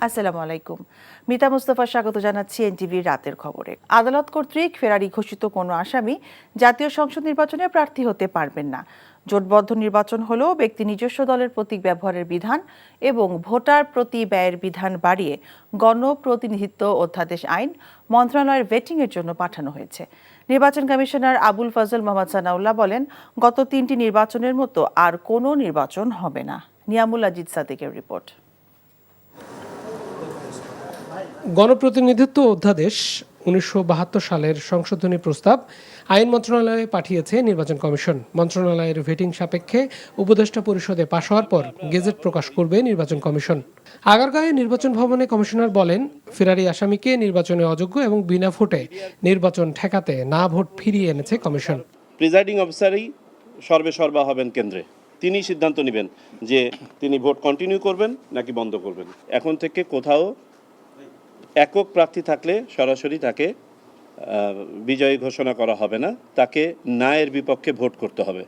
আসসালামু আলাইকুম। মিতা মুস্তাফা স্বাগত জানাচ্ছি এনটিভির রাতের খবরে। আদালত কর্তৃক ফেরারি ঘোষিত কোনো আসামি জাতীয় সংসদ নির্বাচনে প্রার্থী হতে পারবেন না। জোটবদ্ধ নির্বাচন হলেও ব্যক্তি নিজস্ব দলের প্রতীক ব্যবহারের বিধান এবং ভোটার প্রতি ব্যয়ের বিধান বাড়িয়ে গণপ্রতিনিধিত্ব অধ্যাদেশ আইন মন্ত্রণালয়ের ভেটিংয়ের জন্য পাঠানো হয়েছে। নির্বাচন কমিশনার আবুল ফজল মোহাম্মদ সানাউল্লাহ বলেন, গত 3টি নির্বাচনের মতো আর কোনো নির্বাচন হবে না। নিয়ামুল আজিজ সাদেকের রিপোর্ট। গণপ্রতিনিধিত্ব অধ্যাদেশ 1972 সালের সংশোধনী প্রস্তাব আইন মন্ত্রণালয়ে পাঠিয়েছে নির্বাচন কমিশন। মন্ত্রণালয়ের ভেটিং সাপেক্ষে উপদেষ্টা পরিষদে পাশ হওয়ার পর গেজেট প্রকাশ করবে নির্বাচন কমিশন। আগারগাঁয়ে নির্বাচন ভবনে কমিশনার বলেন, ফেরারি আসামিকে নির্বাচনে অযোগ্য এবং বিনা ভোটে নির্বাচন ঠেকাতে না ভোট ফিরিয়ে এনেছে কমিশন। প্রিজাইডিং অফিসারই সর্বেসর্বা হবেন কেন্দ্রে, তিনি সিদ্ধান্ত নেবেন যে তিনি ভোট কন্টিনিউ করবেন নাকি বন্ধ করবেন। এখন থেকে কোথাও একক প্রার্থী থাকলে সরাসরি তাকে বিজয়ী ঘোষণা করা হবে না, তাকে ন্যায়ের বিপক্ষে ভোট করতে হবে।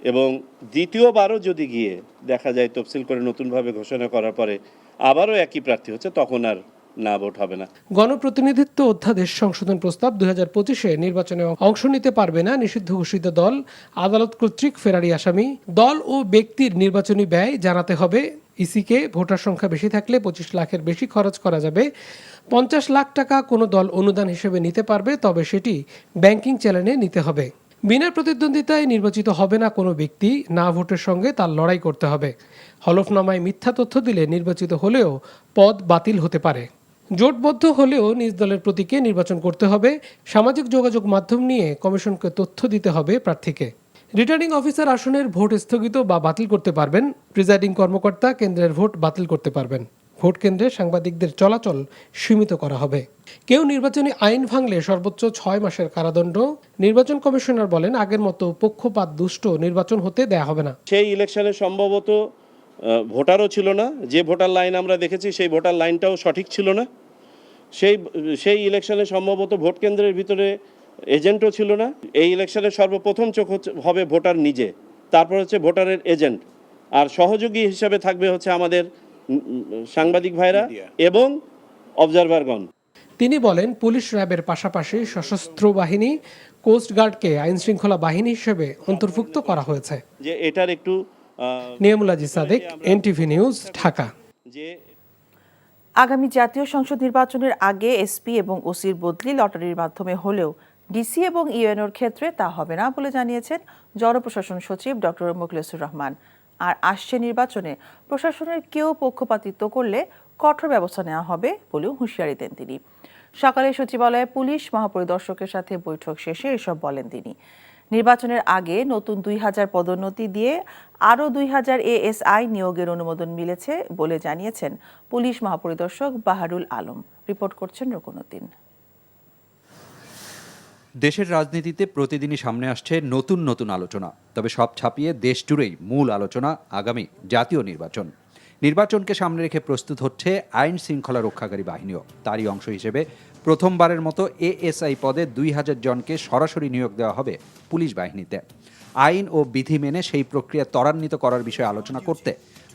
এবং দ্বিতীয়বারও যদি গিয়ে দেখা যায় তফসিল করে নতুনভাবে ঘোষণা করার পরে আবারও একই প্রার্থী হচ্ছে, তখন আর না ভোট হবে না। গণপ্রতিনিধিত্ব অধ্যাদেশ সংশোধন প্রস্তাব 2025-এ নির্বাচনে অংশ নিতে পারবে না নিষিদ্ধ ঘোষিত দল, আদালত কর্তৃক ফেরারি আসামি। দল ও ব্যক্তির নির্বাচনী ব্যয় জানাতে হবে ইসিকে। ভোটার সংখ্যা বেশি থাকলে 25 লাখের বেশি খরচ করা যাবে। 50 লাখ টাকা কোনো দল অনুদান হিসেবে নিতে পারবে, তবে সেটি ব্যাংকিং চ্যানেলে নিতে হবে। বিনা প্রতিদ্বন্দ্বিতায় নির্বাচিত হবে না কোনো ব্যক্তি, না ভোটের সঙ্গে তার লড়াই করতে হবে। হলফনামায় মিথ্যা তথ্য দিলে নির্বাচিত হলেও পদ বাতিল হতে পারে। জোটবদ্ধ হলেও নিজ দলের প্রতীকে নির্বাচন করতে হবে। সামাজিক যোগাযোগ মাধ্যম নিয়ে কমিশনকে তথ্য দিতে হবে প্রার্থীকে। রিটার্নিং অফিসার আসনের ভোট স্থগিত বা বাতিল করতে পারবেন। প্রিজাইডিং কর্মকর্তা কেন্দ্রের ভোট বাতিল করতে পারবেন। ভোট কেন্দ্রে সাংবাদিকদের চলাচল সীমিত করা হবে। কেউ নির্বাচনী আইন ভাঙলে সর্বোচ্চ 6 মাসের কারাদণ্ড। নির্বাচন কমিশনার বলেন, আগের মতো পক্ষপাত দুষ্ট নির্বাচন হতে দেয়া হবে না। সেই ইলেকশনে সম্ভবত ভোটারও ছিল না, যে ভোটার লাইন আমরা দেখেছি সেই ভোটার লাইনটাও সঠিক ছিল না। সেই ইলেকশনে সম্ভবত ভোট কেন্দ্রের ভিতরে এজেন্টও ছিল না। এই ইলেকশনের সর্বপ্রথম চোখ হবে ভোটার নিজে, তারপর হচ্ছে ভোটারের এজেন্ট, আর সহযোগী হিসাবে থাকবে হচ্ছে আমাদের সাংবাদিক ভাইরা এবং অবজারভারগণ। তিনি বলেন, পুলিশ র্যাবের পাশাপাশি সশস্ত্র বাহিনী, কোস্টগার্ডকে আইন শৃঙ্খলা বাহিনী হিসেবে অন্তর্ভুক্ত করা হয়েছে। যে এটার একটু নিয়ামুল আজিজ সাদেক, এনটিভি নিউজ, ঢাকা। আগামী জাতীয় সংসদ নির্বাচনের আগে এসপি এবং ওসির বদলি লটারির মাধ্যমে হলেও ডিসি এবং ইউএনওর ক্ষেত্রে তা হবে না বলে জানিয়েছেন জনপ্রশাসন সচিব ডক্টর মোখলেসুর রহমান। আর আসছে নির্বাচনে প্রশাসনের কেউ পক্ষপাতিত্ব করলে কঠোর ব্যবস্থা নেওয়া হবে বলেও হুঁশিয়ারি দেন তিনি। সকালে সচিবালয়ে পুলিশ মহাপরিদর্শকের সাথে বৈঠক শেষে এসব বলেন তিনি। নির্বাচনের আগে নতুন 2000 পদোন্নতি দিয়ে আরও 2000 এএসআই নিয়োগের অনুমোদন মিলেছে বলে জানিয়েছেন পুলিশ মহাপরিদর্শক বাহারুল আলম। রিপোর্ট করছেন রকুনুদ্দিন। দেশের রাজনীতিতে প্রতিদিনই সামনে আসছে নতুন নতুন আলোচনা, তবে সব ছাপিয়ে দেশ জুড়েই মূল আলোচনা আগামী জাতীয় নির্বাচন। নির্বাচনকে সামনে রেখে প্রস্তুত হচ্ছে আইন শৃঙ্খলা রক্ষাকারী বাহিনীও। তারই অংশ হিসেবে প্রথমবারের মতো এএসআই পদে 2000 জনকে সরাসরি নিয়োগ দেওয়া হবে পুলিশ বাহিনীতে। আইন ও বিধি মেনে সেই প্রক্রিয়া ত্বরান্বিত করার বিষয়ে আলোচনা করতে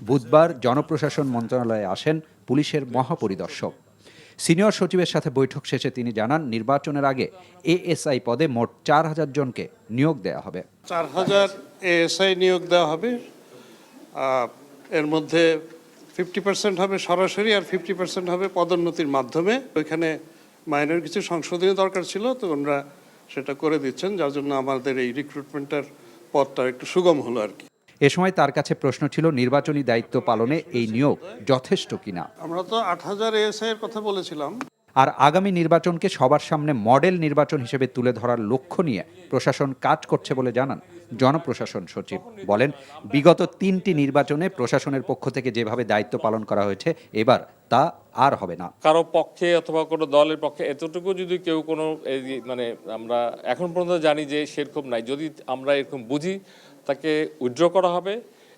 বুধবার জনপ্রশাসন মন্ত্রণালয়ে আসেন পুলিশের মহাপরিদর্শক। সিনিয়র সচিবের সাথে বৈঠক শেষে তিনি জানান, নির্বাচনের আগে এএসআই পদে মোট 4000 জনকে নিয়োগ দেওয়া হবে। 4000 এএসআই নিয়োগ দেওয়া হবে। এর মধ্যে 50% হবে সরাসরি আর 50% হবে পদোন্নতির মাধ্যমে। ওইখানে মাইনর কিছু সংশোধনী দরকার ছিল, তো ওনারা সেটা করে দিচ্ছেন, যার জন্য আমাদের এই রিক্রুটমেন্টের পথটা একটু সুগম হলো আর কি। এ সময় তার কাছে প্রশ্ন ছিল, নির্বাচনী দায়িত্ব পালনে এই নিয়োগ যথেষ্ট কিনা। আমরা তো 8000 এএসআই এর কথা বলেছিলাম। আর আগামী নির্বাচনকে সবার সামনে মডেল নির্বাচন হিসেবে তুলে ধরার লক্ষ্য নিয়ে প্রশাসন কাজ করছে বলে জানান জনপ্রশাসন সচিব। বলেন, বিগত 3টি নির্বাচনে প্রশাসনের পক্ষ থেকে যেভাবে দায়িত্ব পালন করা হয়েছে, এবার তা আর হবে না। কারো পক্ষে অথবা কোনো দলের পক্ষে এতটুকু যদি কেউ কোনো মানে আমরা এখন পর্যন্ত জানি যে সেরকম নাই, যদি আমরা এরকম বুঝি তাকে উইথড্র করা হবে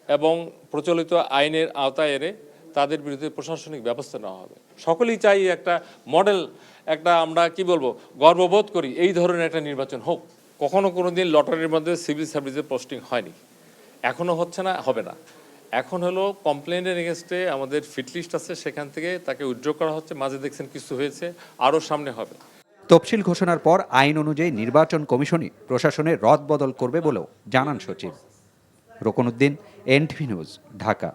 এবং প্রচলিত আইনের আওতায় এনে তাদের বিরুদ্ধে প্রশাসনিক ব্যবস্থা নেওয়া হবে। সকলেই চাই একটা মডেল, একটা আমরা কি বলবো, গর্ববোধ করি এই ধরনের একটা নির্বাচন হোক। কখনো কোনো দিন লটারির মধ্যে সিভিল সার্ভিসের পোস্টিং হয়নি, এখনো হচ্ছে না, হবে না। এখন হলো কমপ্লেনের এগেনস্টে আমাদের ফিট লিস্ট আছে, সেখান থেকে তাকে উইথড্র করা হচ্ছে। মাঝে দেখছেন কিছু হয়েছে, আরও সামনে হবে। তফসিল ঘোষণার পর আইন অনুযায়ী নির্বাচন কমিশনই প্রশাসনের রদবদল করবে বলেও জানান সচিব। Roknuddin, NTV news, Dhaka.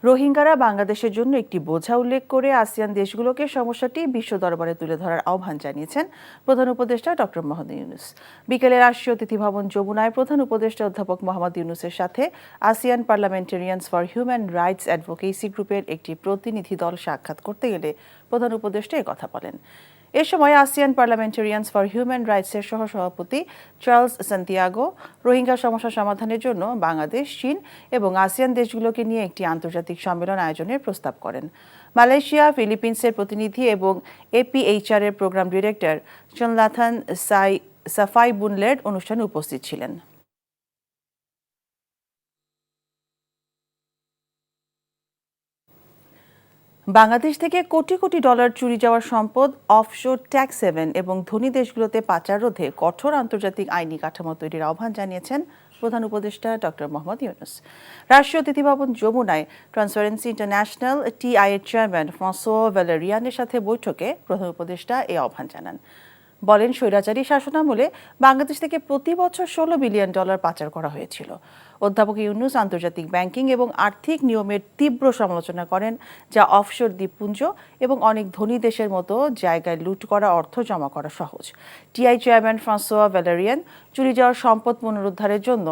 রোহিঙ্গারা বাংলাদেশের জন্য একটি বোঝা উল্লেখ করে আসিয়ান দেশগুলোকে সমস্যাটি বিশ্ব দরবারে তুলে ধরার আহ্বান জানিয়েছেন প্রধান উপদেষ্টা ডক্টর মোহাম্মদ ইউনূস। বিকেলে রাষ্ট্রীয় অতিথি ভবন যমুনায় প্রধান উপদেষ্টা অধ্যাপক মোহাম্মদ ইউনূসের সাথে ASEAN parliamentarians for human rights advocacy গ্রুপের একটি প্রতিনিধি দল সাক্ষাৎ করতে গেলে প্রধান উপদেষ্টা একথা বলেন। এ সময় আসিয়ান পার্লামেন্টারিয়ানস ফর হিউম্যান রাইটসের সহসভাপতি চার্লস সান্তিয়াগো রোহিঙ্গা সমস্যা সমাধানের জন্য বাংলাদেশ, চীন এবং আসিয়ান দেশগুলোকে নিয়ে একটি আন্তর্জাতিক সম্মেলন আয়োজনের প্রস্তাব করেন। মালয়েশিয়া, ফিলিপিন্সের প্রতিনিধি এবং এপিএইচআর এর প্রোগ্রাম ডিরেক্টর চনলাথান সাফাই বুনলেড অনুষ্ঠানে উপস্থিত ছিলেন। বাংলাদেশ থেকে কোটি কোটি ডলার চুরি যাওয়ার সম্পদ অফশোর ট্যাক্স হেভেন এবং ধনী দেশগুলোতে পাচার রোধে কঠোর আন্তর্জাতিক আইনি কাঠামো তৈরির আহ্বান জানিয়েছেন প্রধান উপদেষ্টা ডক্টর মোহাম্মদ ইউনূস। রাষ্ট্রীয় অতিথি ভবন যমুনায় ট্রান্সপারেন্সি ইন্টারন্যাশনাল টিআই এর চেয়ারম্যান ফ্রাঁসোয়া ভ্যালেরিয়ানের সাথে বৈঠকে প্রধান উপদেষ্টা এই আহ্বান জানান। বলেন, স্বৈরাচারী শাসনামলে বাংলাদেশ থেকে প্রতি বছর $16 বিলিয়ন পাচার করা হয়েছিল। অধ্যাপক ইউনূস আন্তর্জাতিক ব্যাংকিং এবং আর্থিক নিয়মের তীব্র সমালোচনা করেন, যা অফশোর দ্বীপপুঞ্জ এবং অনেক ধনী দেশের মতো জায়গায় লুট করা অর্থ জমা করা সহজ। টিআই চেয়ারম্যান ফ্রাঁসোয়া ভ্যালেরিয়ান চুরি যাওয়ার সম্পদ পুনরুদ্ধারের জন্য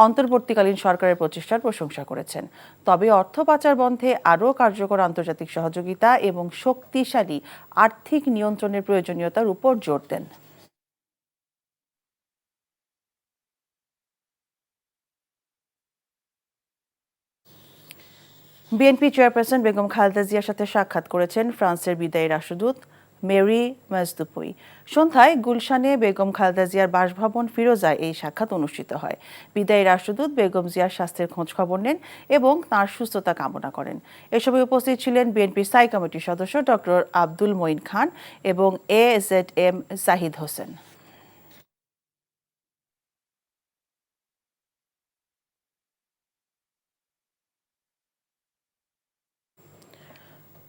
অন্তর্বর্তীকালীন সরকারের প্রচেষ্টার প্রশংসা করেছেন। তবে অর্থ পাচার বন্ধে আরও কার্যকর আন্তর্জাতিক সহযোগিতা এবং শক্তিশালী আর্থিক নিয়ন্ত্রণের প্রয়োজনীয়তার উপর জোর দেন। বিএনপি চেয়ারপারসন বেগম খালেদা জিয়ার সাথে সাক্ষাৎ করেছেন ফ্রান্সের বিদায়ী রাষ্ট্রদূত মেরি মাজদুপুই। সন্ধ্যায় গুলশানে বেগম খালেদা জিয়ার বাসভবন ফিরোজায় এই সাক্ষাৎ অনুষ্ঠিত হয়। বিদায়ী রাষ্ট্রদূত বেগম জিয়ার স্বাস্থ্যের খোঁজ খবর নেন এবং তাঁর সুস্থতা কামনা করেন। এ সময় উপস্থিত ছিলেন বিএনপি স্থায়ী কমিটির সদস্য ডক্টর আব্দুল মঈন খান এবং AZM জাহিদ হোসেন।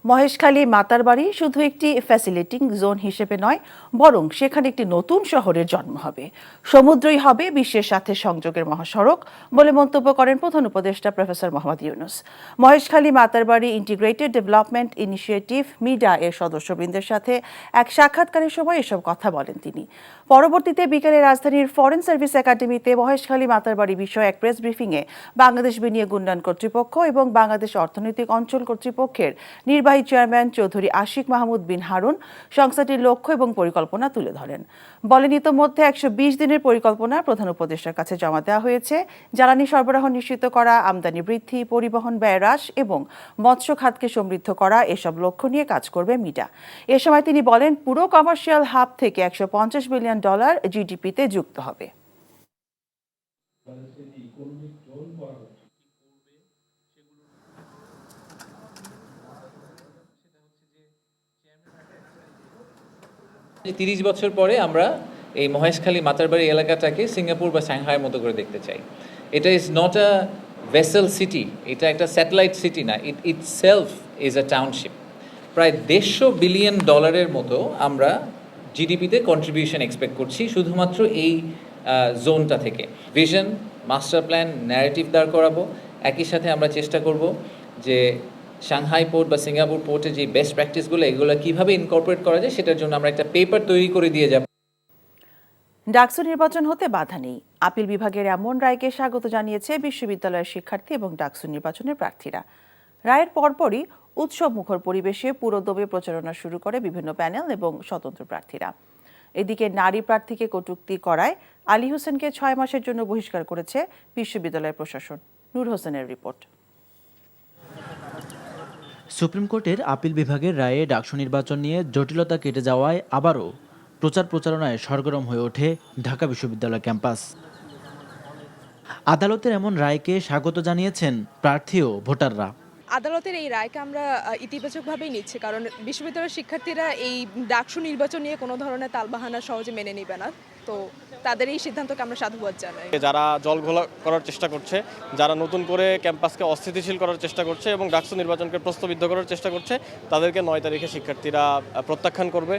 মহেশখালী মাতারবাড়ি শুধু একটি ফ্যাসিলিটিং জোন হিসেবে নয়, বরং সেখানে একটি নতুন শহরের জন্ম হবে। সমুদ্রই হবে বিশ্বের সাথে সংযোগের মহাসড়ক বলে মন্তব্য করেন প্রধান উপদেষ্টা professor Mohammad Yunus. Maheshkhali Matarbari integrated development initiative MIDA এর সদস্যবৃন্দের সাথে এক সাক্ষাৎকারের সময় এসব কথা বলেন তিনি। পরবর্তীতে বিকেলে রাজধানীর ফরেন সার্ভিস একাডেমিতে মহেশখালী মাতারবাড়ি বিষয়ে এক প্রেস ব্রিফিংয়ে বাংলাদেশ বিনিয়োগ উন্নয়ন কর্তৃপক্ষ এবং বাংলাদেশ অর্থনৈতিক অঞ্চল কর্তৃপক্ষের নির্বাহী চেয়ারম্যান চৌধুরী আশিক মাহমুদ বিন হারুন সংস্থাটির লক্ষ্য এবং পরিকল্পনা তুলে ধরেন। বলেন, ইতোমধ্যে 120 দিনের পরিকল্পনা প্রধান উপদেষ্টার কাছে জমা দেওয়া হয়েছে। জ্বালানি সরবরাহ নিশ্চিত করা, আমদানি বৃদ্ধি, পরিবহন ব্যয় হ্রাস এবং মৎস্য খাতকে সমৃদ্ধ করা এসব লক্ষ্য নিয়ে কাজ করবে মিডা। এ সময় তিনি বলেন, পুরো কমার্শিয়াল হাব থেকে $150 বিলিয়ন জিডিপিতে যুক্ত হবে। যে 30 বছর পরে আমরা এই মহেশখালী মাতারবাড়ি এলাকাটাকে সিঙ্গাপুর বা সাংহাইয়ের মতো করে দেখতে চাই। এটা is not a vessel city, এটা একটা স্যাটেলাইট সিটি না, ইট সেলফ ইজ আ টাউনশিপ। প্রায় $150 বিলিয়ন মতো আমরা জিডিপিতে কন্ট্রিবিউশন এক্সপেক্ট করছি শুধুমাত্র এই জোনটা থেকে। ভিশন, মাস্টার প্ল্যান, ন্যারেটিভ দাঁড় করাবো। একই সাথে আমরা চেষ্টা করব যে সাংহাই পোর্ট বা সিঙ্গাপুর পোর্টে যে বেস্ট প্র্যাকটিসগুলো এগুলো কিভাবে ইনকর্পোরেট করা যায় সেটার জন্য আমরা একটা পেপার তৈরি করে দিয়ে যাব। ডাকসু নির্বাচন হতে বাধা নেই, আপিল বিভাগের এমন রায়কে স্বাগত জানিয়েছে বিশ্ববিদ্যালয়ের শিক্ষার্থী এবং ডাকসু নির্বাচনের প্রার্থীরা। রায়ের পরপরই উৎসব মুখর পরিবেশে পুরোদমে প্রচারণা শুরু করে বিভিন্ন প্যানেল এবং স্বতন্ত্র প্রার্থীরা। এদিকে নারী প্রার্থীকে কটূক্তি করায় আলী হোসেনকে 6 মাসের জন্য বহিষ্কার করেছে বিশ্ববিদ্যালয় প্রশাসন। নূর হোসেনের রিপোর্ট। সুপ্রিম কোর্টের আপিল বিভাগের রায়ে ডাকসু নির্বাচন নিয়ে জটিলতা কেটে যাওয়ায় আবারও প্রচারণায় সরগরম হয়ে ওঠে ঢাকা বিশ্ববিদ্যালয় ক্যাম্পাস। আদালতের এমন রায়কে স্বাগত জানিয়েছেন প্রার্থী ও ভোটাররা। আদালতের এই রায়কে আমরা ইতিবাচকভাবেই নিচ্ছি, কারণ বিশ্ববিদ্যালয়ের শিক্ষার্থীরা এই ডাকসু নির্বাচন নিয়ে কোনো ধরনের তালবাহানা সহজে মেনে নেবে না। তো তাদের এই সিদ্ধান্তকে আমরা সাধুবাদ জানাই। যারা জলঘোলা করার চেষ্টা করছে, যারা নতুন করে ক্যাম্পাসকে অস্থিতিশীল করার চেষ্টা করছে এবং ডাকসু নির্বাচনকে প্রশ্নবিদ্ধ করার চেষ্টা করছে, তাদেরকে 9 তারিখে শিক্ষার্থীরা প্রত্যাখ্যান করবে।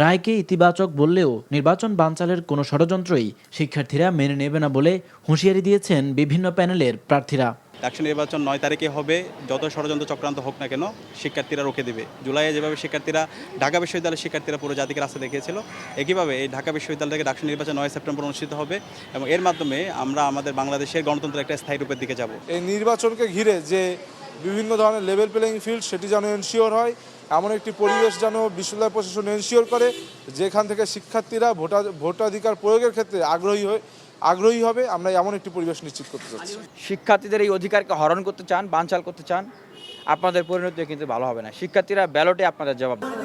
রায়কে ইতিবাচক বললেও নির্বাচন বানচালের কোনো ষড়যন্ত্রই শিক্ষার্থীরা মেনে নেবে না বলে হুঁশিয়ারি দিয়েছেন বিভিন্ন প্যানেলের প্রার্থীরা। ডাকসু নির্বাচন 9 তারিখে হবে, যত ষড়যন্ত্র চক্রান্ত হোক না কেন শিক্ষার্থীরা রুখে দেবে। জুলাইয়ে যেভাবে শিক্ষার্থীরা ঢাকা বিশ্ববিদ্যালয়ের শিক্ষার্থীরা পুরো জাতিকে রাস্তা দেখিয়েছিল, একইভাবে এই ঢাকা বিশ্ববিদ্যালয় থেকে ডাকসু নির্বাচন 9 সেপ্টেম্বর অনুষ্ঠিত হবে এবং এর মাধ্যমে আমরা আমাদের বাংলাদেশের গণতন্ত্রের একটা স্থায়ী রূপের দিকে যাব। এই নির্বাচনকে ঘিরে যে বিভিন্ন ধরনের লেভেল প্লেয়িং ফিল্ড, সেটি যেন এনশিওর হয়, এমন একটি পরিবেশ যেন বিশ্ববিদ্যালয় প্রশাসন এনশিওর করে, যেখান থেকে শিক্ষার্থীরা ভোটাধিকার প্রয়োগের ক্ষেত্রে আগ্রহী হবে। আমরা এমন একটি পরিবেশ নিশ্চিত করতে চাচ্ছি। শিক্ষার্থীদের এই অধিকারকে হরণ করতে চান, বানচাল করতে চান, আপনাদের পরিণতি কিন্তু ভালো হবে না। শিক্ষার্থীরা ব্যালটে আপনাদের জবাব দেবে।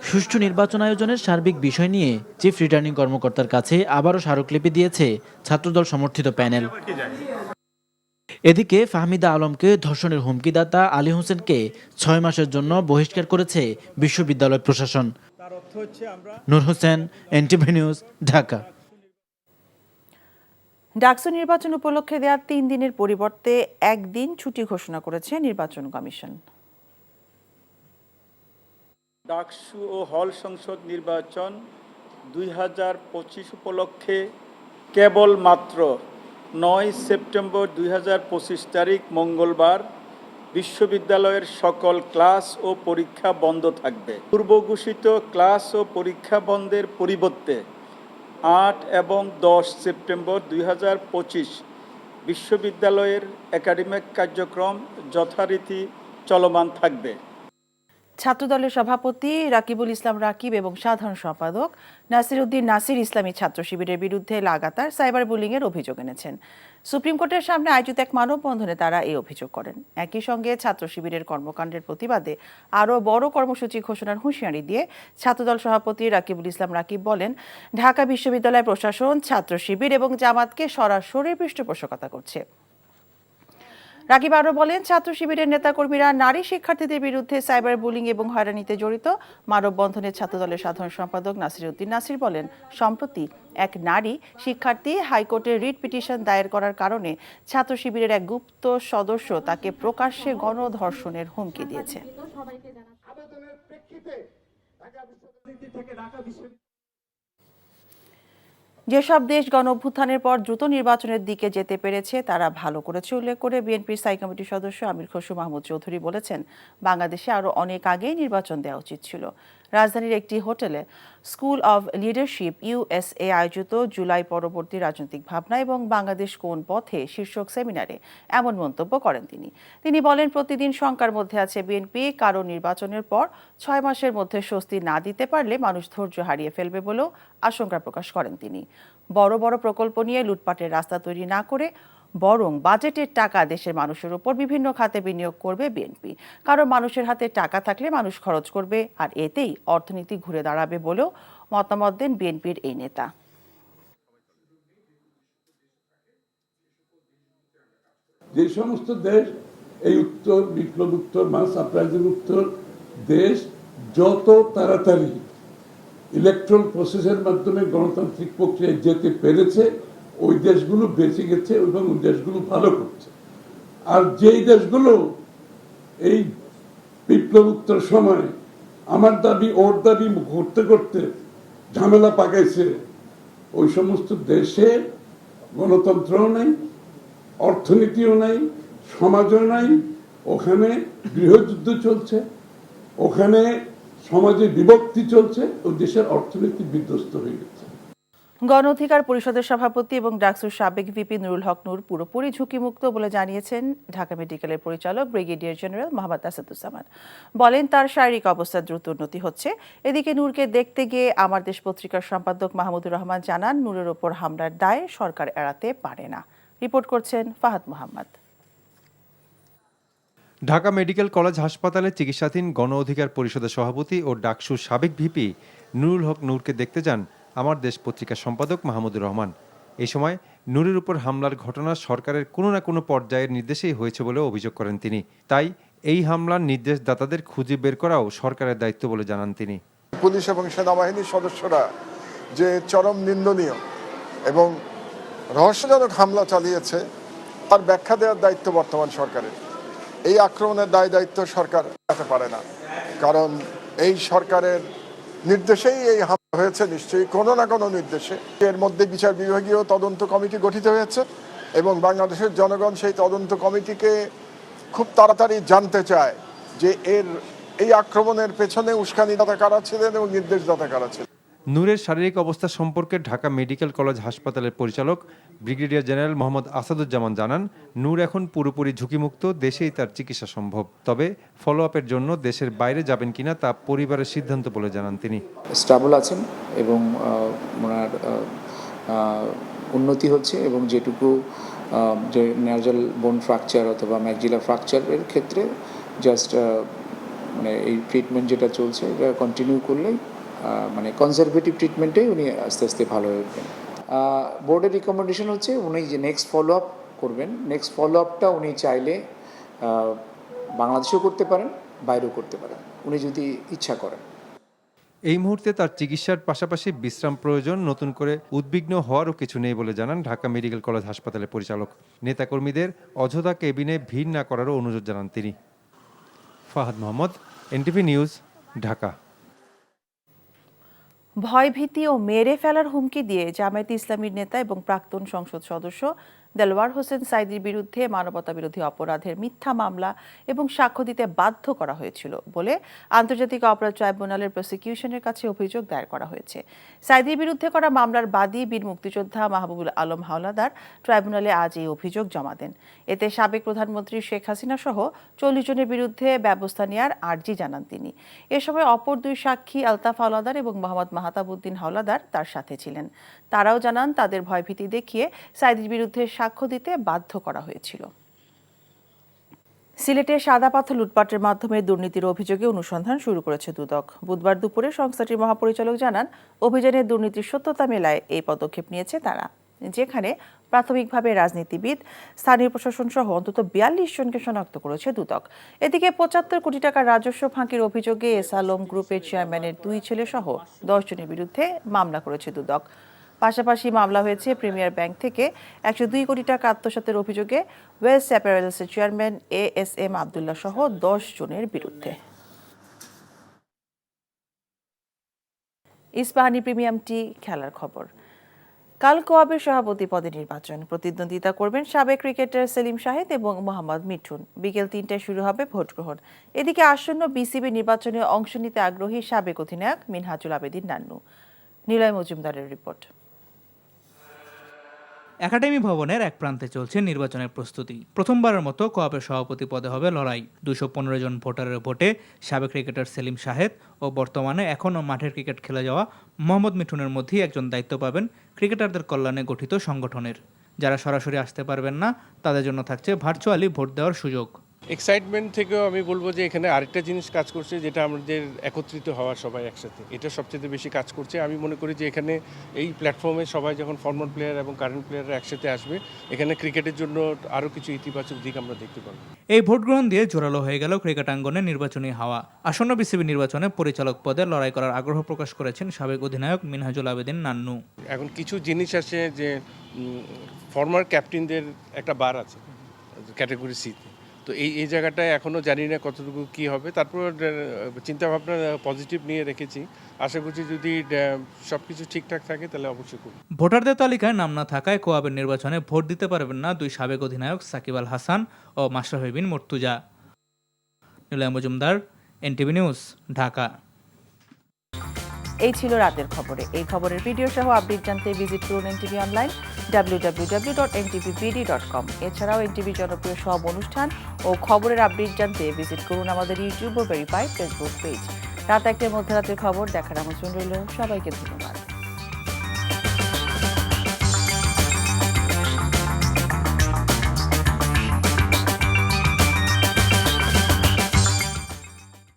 সুষ্ঠু নির্বাচন আয়োজনের সার্বিক বিষয় নিয়ে চিফ রিটার্নিং কর্মকর্তার কাছে আবারও স্মারকলিপি দিয়েছে ছাত্রদল সমর্থিত প্যানেল। এদিকে ফাহমিদা আলমকে ধর্ষণের হুমকিদাতা আলী হোসেনকে 6 মাসের জন্য বহিষ্কার করেছে বিশ্ববিদ্যালয় প্রশাসন। নূর হোসেন, এনটিভি নিউজ, ঢাকা। ডাকসু নির্বাচন উপলক্ষে দেওয়া 3 দিনের পরিবর্তে 1 দিন ছুটি ঘোষণা করেছে নির্বাচন কমিশন। ডাকসু ও হল সংসদ নির্বাচন 2025 উপলক্ষে কেবলমাত্র 9 সেপ্টেম্বর 2025 তারিখ মঙ্গলবার বিশ্ববিদ্যালয়ের সকল ক্লাস ও পরীক্ষা বন্ধ থাকবে। পূর্ব ঘোষিত ক্লাস ও পরীক্ষা বন্ধের পরিবর্তে 8 এবং 10 সেপ্টেম্বর 2025 বিশ্ববিদ্যালয়ের একাডেমিক কার্যক্রম যথারীতি চলমান থাকবে। ছাত্রদলের সভাপতি রাকিবুল ইসলাম রাকিব এবং সাধারণ সম্পাদক নাসিরউদ্দিন নাসির ইসলামী ছাত্র শিবিরের বিরুদ্ধে লাগাতার সাইবার বুলিংয়ের অভিযোগ এনেছেন। সুপ্রিম কোর্টের সামনে আয়োজিত এক মানববন্ধনে তারা এই অভিযোগ করেন। একই সঙ্গে ছাত্র শিবিরের কর্মকাণ্ডের প্রতিবাদে আরও বড় কর্মসূচি ঘোষণার হুঁশিয়ারি দিয়ে ছাত্রদল সভাপতি রাকিবুল ইসলাম রাকিব বলেন, ঢাকা বিশ্ববিদ্যালয় প্রশাসন ছাত্র শিবির এবং জামাতকে সরাসরি পৃষ্ঠপোষকতা করছে। রাকিব আরও বলেন, ছাত্র শিবিরের নেতাকর্মীরা নারী শিক্ষার্থীদের বিরুদ্ধে সাইবার বুলিং এবং হয়রানিতে জড়িত। মানববন্ধনে ছাত্রদলের সাধারণ সম্পাদক নাসিরউদ্দিন নাসির বলেন, সম্প্রতি এক নারী শিক্ষার্থী হাইকোর্টে রিট পিটিশন দায়ের করার কারণে ছাত্র শিবিরের এক গুপ্ত সদস্য তাকে প্রকাশ্যে গণধর্ষণের হুমকি দিয়েছে। যেসব দেশ গণ অভ্যুত্থানের পর দ্রুত নির্বাচনের দিকে যেতে পেরেছে তারা ভালো করেছে উল্লেখ করে বিএনপির স্থায়ী কমিটির সদস্য আমির খসরু মাহমুদ চৌধুরী বলেছেন, বাংলাদেশে আরও অনেক আগেই নির্বাচন দেওয়া উচিত ছিল। রাজধানীর একটি হোটেলে স্কুল অব লিডারশিপ USA আয়োজিত জুলাই পরবর্তী রাজনৈতিক ভাবনা এবং বাংলাদেশ কোন পথে শীর্ষক সেমিনারে এমন মন্তব্য করেন তিনি বলেন, প্রতিদিন শঙ্কার মধ্যে আছে বিএনপি, কারণ নির্বাচনের পর 6 মাসের মধ্যে স্বস্তি না দিতে পারলে মানুষ ধৈর্য হারিয়ে ফেলবে বলেও আশঙ্কা প্রকাশ করেন তিনি। বড় বড় প্রকল্প নিয়ে লুটপাটের রাস্তা তৈরি না করে বরং বাজেটের টাকা দেশের মানুষের উপর বিভিন্ন খাতে বিনিয়োগ করবে বিএনপি, কারণ মানুষের হাতে টাকা থাকলে মানুষ খরচ করবে আর এতেই অর্থনীতি ঘুরে দাঁড়াবে বলেও মতামত দেন বিএনপির এই নেতা। যে সমস্ত দেশ এই উত্তর বিপ্লব উত্তর মাস আপরাইজিং উত্তর দেশ যত তাড়াতাড়ি ইলেকট্রাল প্রসেসের মাধ্যমে গণতান্ত্রিক প্রক্রিয়ায় যেতে পেরেছে ওই দেশগুলো বেঁচে গেছে এবং ওই দেশগুলো ভালো করছে। আর যেই দেশগুলো এই বিপ্লবোত্তর সময় আমার দাবি ওর দাবি করতে করতে ঝামেলা পাকাইছে, ওই সমস্ত দেশে গণতন্ত্রও নাই, অর্থনীতিও নাই, সমাজও নাই, ওখানে গৃহযুদ্ধ চলছে, ওখানে সমাজে বিভক্তি চলছে, ওই দেশের অর্থনীতি বিধ্বস্ত হয়ে গেছে। গণ অধিকার পরিষদের সভাপতি এবং ডাকসুর সাবেক ভিপি নুরুল হক নূর পুরোপুরি ঝুঁকিমুক্ত বলে জানিয়েছেন ঢাকা মেডিকেলের পরিচালক ব্রিগেডিয়ার জেনারেল মোহাম্মদ আসাদুজ্জামান। বলেন, তার শারীরিক অবস্থার দ্রুত উন্নতি হচ্ছে। এদিকে নূরকে দেখতে গিয়ে আমার দেশ পত্রিকার সম্পাদক মাহমুদুর রহমান জানান, নূরের ওপর হামলার দায় সরকার এড়াতে পারে না। রিপোর্ট করছেন ফাহাদ মোহাম্মদ। ঢাকা মেডিকেল কলেজ হাসপাতালে চিকিৎসাধীন গণ অধিকার পরিষদের সভাপতি ও ডাকসুর সাবেক ভিপি নুরুল হক নূরকে দেখতে যান আমার দেশ পত্রিকার সম্পাদক মাহমুদুর রহমান। এই সময় নূরের উপর হামলার ঘটনা সরকারের কোনো না কোনো পর্যায়ের নির্দেশেই হয়েছে বলে অভিযোগ করেন তিনি। তাই এই হামলার নির্দেশদাতাদের খুঁজে বের করাও সরকারের দায়িত্ব বলে জানান তিনি। পুলিশ এবং সেনাবাহিনীর সদস্যরা যে চরম নিন্দনীয় এবং রহস্যজনক হামলা চালিয়েছে তার ব্যাখ্যা দেওয়ার দায়িত্ব বর্তমান সরকারের। এই আক্রমণের দায়িত্ব সরকার নিতে পারে না, কারণ এই সরকারের নির্দেশেই এই হামলা হয়েছে, নিশ্চয়ই কোনো না কোনো নির্দেশে। এর মধ্যে বিচার বিভাগীয় তদন্ত কমিটি গঠিত হয়েছে এবং বাংলাদেশের জনগণ সেই তদন্ত কমিটিকে খুব তাড়াতাড়ি জানতে চায় যে এই আক্রমণের পেছনে উস্কানিদাতা কারা ছিলেন এবং নির্দেশদাতা কারা ছিলেন। নূরের শারীরিক অবস্থা সম্পর্কে ঢাকা মেডিকেল কলেজ হাসপাতালের পরিচালক ব্রিগেডিয়ার জেনারেল মোহাম্মদ আসাদুজ্জামান জানান, নূর এখন পুরোপুরি ঝুঁকিমুক্ত, দেশেই তার চিকিৎসা সম্ভব। তবে ফলো আপের জন্য দেশের বাইরে যাবেন কিনা তা পরিবারের সিদ্ধান্ত বলে জানান তিনি। স্টেবল আছেন এবং ওনার উন্নতি হচ্ছে এবং যেটুকু যে নার্জাল বোন ফ্র্যাকচার অথবা ম্যাকজিলা ফ্র্যাকচারের ক্ষেত্রে জাস্ট মানে এই ট্রিটমেন্ট যেটা চলছে এটা কন্টিনিউ করলেই মানে কনজারভেটিভ ট্রিটমেন্টেই উনি আস্তে আস্তে ভালো হয়ে উঠবেন। বোর্ডের রিকমেন্ডেশন হচ্ছে উনি যে নেক্সট ফলো আপ করবেন, নেক্সট ফলো আপটা উনি চাইলে বাংলাদেশেও করতে পারেন, বাইরেও করতে পারেন, উনি যদি ইচ্ছা করেন। এই মুহূর্তে তার চিকিৎসার পাশাপাশি বিশ্রাম প্রয়োজন, নতুন করে উদ্বিগ্ন হওয়ারও কিছু নেই বলে জানান ঢাকা মেডিকেল কলেজ হাসপাতালের পরিচালক। নেতাকর্মীদের অযথা কেবিনে ভিড় না করারও অনুরোধ জানান তিনি। Fahad Mohammad, NTV news, Dhaka. ভয়ভীতি ও মেরে ফেলার হুমকি দিয়ে জামায়াতে ইসলামীর নেতা এবং প্রাক্তন সংসদ সদস্য দেলওয়ার হোসেন সাঈদীর বিরুদ্ধে মানবতাবিরোধী অপরাধের মিথ্যা মামলা এবং সাক্ষ্য দিতে বাধ্য করা হয়েছিল বলে আন্তর্জাতিক অপরাধ ট্রাইব্যুনালের প্রসিকিউশনের কাছে অভিযোগ দায়ের করা হয়েছে। সাঈদীর বিরুদ্ধে করা মামলার বাদী বীর মুক্তিযোদ্ধা মাহবুবুল আলম হাওলাদার ট্রাইব্যুনালে আজ এই অভিযোগ জমা দেন। এতে সাবেক প্রধানমন্ত্রী শেখ হাসিনা সহ 40 জনের বিরুদ্ধে ব্যবস্থা নেওয়ার আর্জি জানান তিনি। এ সময় অপর দুই সাক্ষী আলতাফ হাওলাদার এবং মোহাম্মদ মাহতাবউদ্দিন হাওলাদার তার সাথে ছিলেন। তারাও জানান তাদের ভয়ভীতি দেখিয়ে সাঈদীর বিরুদ্ধে সাক্ষ্য দিতে বাধ্য করা হয়েছিল। সিলেটে সাদা পাথর লুটপাটের মাধ্যমে দুর্নীতির অভিযোগে অনুসন্ধান শুরু করেছে দুদক। বুধবার দুপুরে সংস্থাটির মহাপরিচালক জানান, অভিযানে দুর্নীতির সত্যতা মেলায় এই পদক্ষেপ নিয়েছে তারা, যেখানে প্রাথমিকভাবে রাজনীতিবিদ, স্থানীয় প্রশাসন সহ অন্তত 42 জনকে শনাক্ত করেছে দুদক। এদিকে 75 কোটি টাকার রাজস্ব ফাঁকির অভিযোগে এস আলম গ্রুপের চেয়ারম্যানের 2 ছেলে সহ 10 জনের বিরুদ্ধে মামলা করেছে দুদক। পাশাপাশি মামলা হয়েছে প্রিমিয়ার ব্যাংক থেকে 102 কোটি টাকা আত্মসাতের অভিযোগে ওয়েস্ট অ্যাপারেলসের চেয়ারম্যান ASM আব্দুল্লাহ সহ 10 জনের বিরুদ্ধে। ইস্পাহানি প্রিমিয়াম টি খেলার খবর। কাল কোয়াবের সভাপতি পদে নির্বাচন, প্রতিদ্বন্দ্বিতা করবেন সাবেক ক্রিকেটার সেলিম শাহেদ এবং মোহাম্মদ মিঠুন। বিকেল 3টায় শুরু হবে ভোট গ্রহণ। এদিকে আসন্ন বিসিবি নির্বাচনে অংশ নিতে আগ্রহী সাবেক অধিনায়ক মিনহাজুল আবেদিন নান্নু। নিলয় মজুমদারের রিপোর্ট। একাডেমি ভবনের এক প্রান্তে চলছে নির্বাচনের প্রস্তুতি। প্রথমবারের মতো কোয়াবের সভাপতি পদে হবে লড়াই। 215 জন ভোটারের ভোটে সাবেক ক্রিকেটার সেলিম শাহেদ ও বর্তমানে এখনও মাঠের ক্রিকেট খেলে যাওয়া মোহাম্মদ মিঠুনের মধ্যেই একজন দায়িত্ব পাবেন ক্রিকেটারদের কল্যাণে গঠিত সংগঠনের। যারা সরাসরি আসতে পারবেন না তাদের জন্য থাকছে ভার্চুয়ালি ভোট দেওয়ার সুযোগ। এক্সাইটমেন্ট থেকেও আমি বলবো যে এখানে আরেকটা জিনিস কাজ করছে, যেটা আমাদের একত্রিত হওয়া সবাই একসাথে, এটা সবচেয়ে বেশি কাজ করছে। আমি মনে করি যে এখানে এই প্ল্যাটফর্মে সবাই যখন ফরমাল প্লেয়ার এবং কারেন্ট প্লেয়াররা একসাথে আসবে, এখানে ক্রিকেটের জন্য আরও কিছু ইতিবাচক দিক আমরা দেখতে পাবো। এই ভোট গ্রহণ দিয়ে জোরালো হয়ে গেল ক্রিকেট আঙ্গনে নির্বাচনী হাওয়া। আসন্ন বিসিবি নির্বাচনে পরিচালক পদে লড়াই করার আগ্রহ প্রকাশ করেছেন সাবেক অধিনায়ক মিনহাজুল আবেদিন নান্নু। এখন কিছু জিনিস আছে যে ফর্মার ক্যাপ্টেনদের একটা বার আছে ক্যাটাগরি সিতে, তো এই জায়গাটায় এখনও জানি না কতটুকু কী হবে। তারপর চিন্তাভাবনা পজিটিভ নিয়ে রেখেছি, আশা করছি যদি সব কিছু ঠিকঠাক থাকে তাহলে অবশ্যই করব। ভোটারদের তালিকায় নাম না থাকায় কোয়াবের নির্বাচনে ভোট দিতে পারবেন না দুই সাবেক অধিনায়ক সাকিব আল হাসান ও মাশরাফি বিন মুর্তুজা। Niloy Majumder, NTV news, Dhaka. এই ছিল রাতের খবরে। এই খবরের ভিডিও সহ আপডেট জানতে ভিজিট করুন এনটিভি অনলাইন www.ntvbd.com। এছাড়াও এনটিভি জনপ্রিয় সব অনুষ্ঠান ও খবরের আপডেট জানতে ভিজিট করুন আমাদের ইউটিউব ও ভেরিফাইড ফেসবুক পেজ। রাত 1টার মধ্যরাতের খবর দেখার আমন্ত্রণ রইল। সবাইকে ধন্যবাদ।